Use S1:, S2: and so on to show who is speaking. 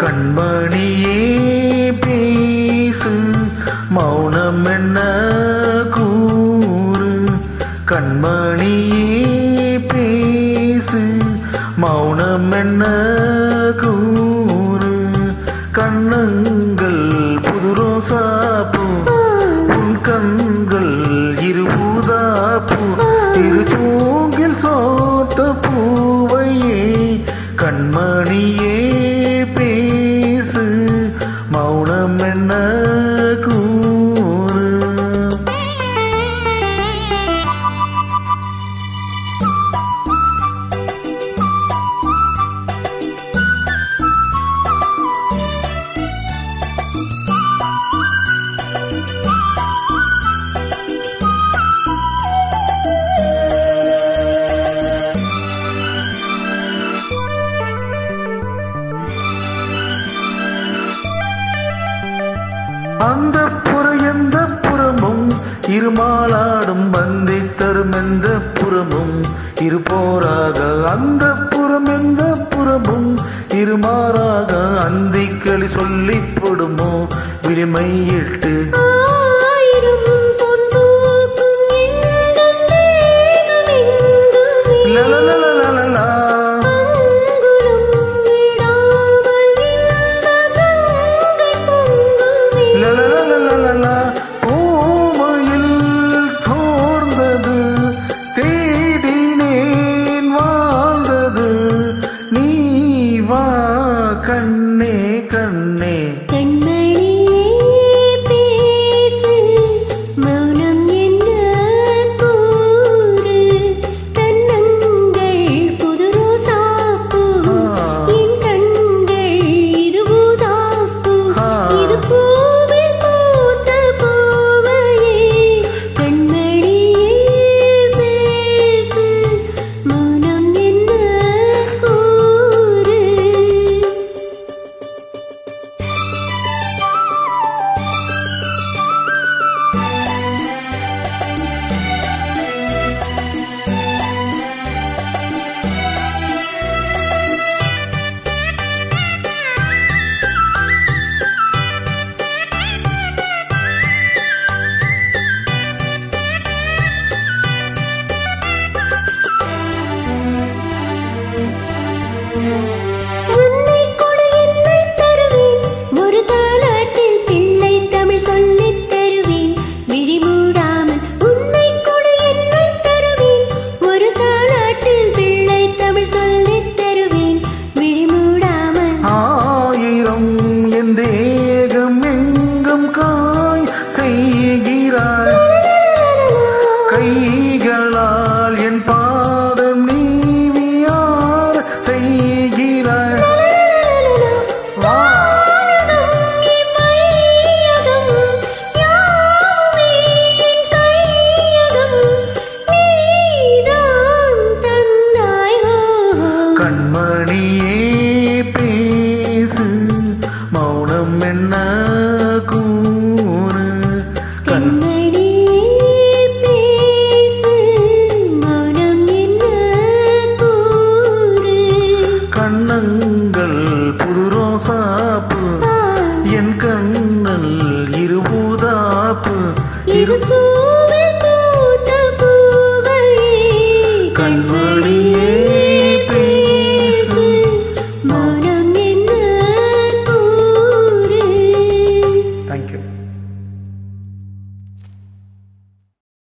S1: கண்மணியே பேசு மௌனம் என்ன கூறு கண்மணியே பேசு மௌனம் என்ன கூறு கண்ணங்கள் புது ரோசாப்பூ உன் கண்கள் இருபூதாப்பூ திருச்சூங்கில் சோத்த பூவையே கண்மணியே பேசு மௌனம் என்ன கூறு அந்த புற எந்த புறமும் இருமாலாடும் வந்தை தரும் எந்த புறமும் இருப்போராக அந்த புறம் எந்த புறமும் இருமாறாக அந்திக்களி சொல்லி போடுமோ விளிமையிட்டு கண்ணே கண்ணே
S2: கண்மணியே பேசு மௌனம் என்ன கூறு கண்ணங்கள் புது ரோசாப்பூ என் கண்கள் இருபூதாப்பூ இது பூவில் பூத்த பூவையே கண்மணியே பேசு மௌனம் என்ன கூறு
S1: Yeah.